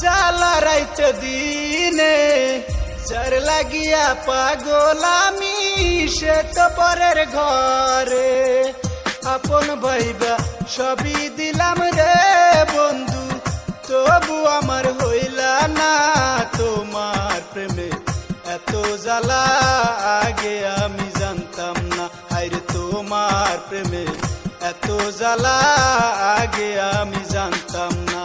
জ্বালা রাইতে দিনে যার লাগিয়া পাগল আমি সে তো পরের ঘরে আপন ভাইবা সবই দিলাম রে বন্ধু তবু আমার হইলা না তোমার প্রেমে এত জ্বালা আগে আমি জানতাম না হায়রে তোমার প্রেমে এত জ্বালা আগে আমি জানতাম না।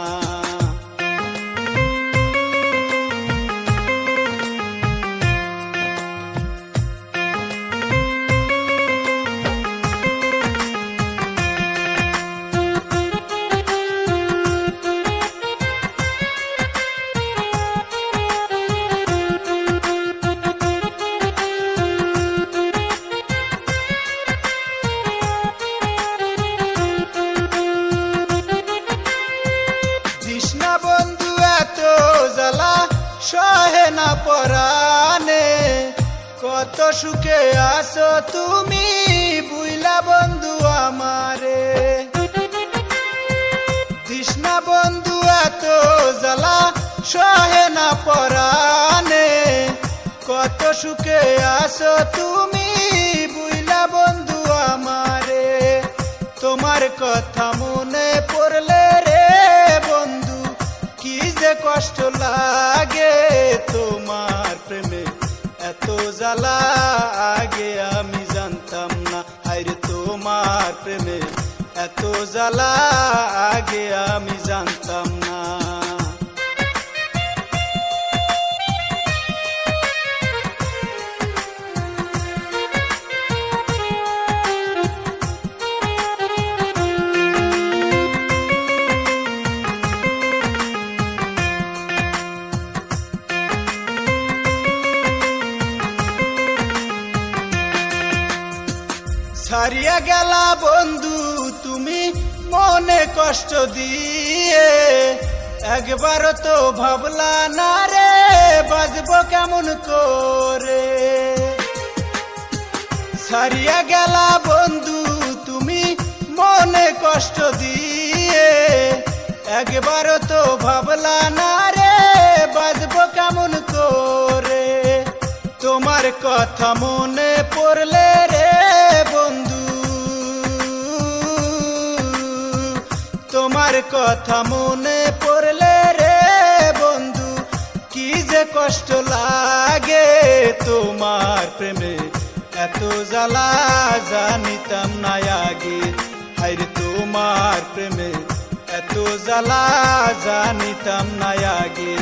সহে না পরানে কত সুখে আসো তুমি বুইলা বন্ধু আমারে তৃষ্ণা বন্ধু এত জ্বালা সহে না পরানে কত সুখে আসো তুমি বুইলা বন্ধু আমারে তোমার কথা মনে পড়লে রে বন্ধু কি যে কষ্ট লাগে তোমার প্রেমে এত জ্বালা আগে আমি জানতাম না হায়রে তোমার প্রেমে এত জ্বালা আগে আমি জানতাম না। ছাড়িয়া গেলা বন্ধু তুমি মনে কষ্ট দিয়ে একবারও তো ভাবলা না রে বাজবো কেমন করে ছাড়িয়া গেলা বন্ধু তুমি মনে কষ্ট দিয়ে একবারও তো ভাবলা না রে বাজবো কেমন করে তোমার কথা মনে পড়লে রে বন্ধু তোমার কথা মনে পড়লে রে বন্ধু কি যে কষ্ট লাগে তোমার প্রেমে এত জ্বালা জানিতাম না আগে হায়রে তোমার প্রেমে এত জ্বালা জানিতাম না আগে।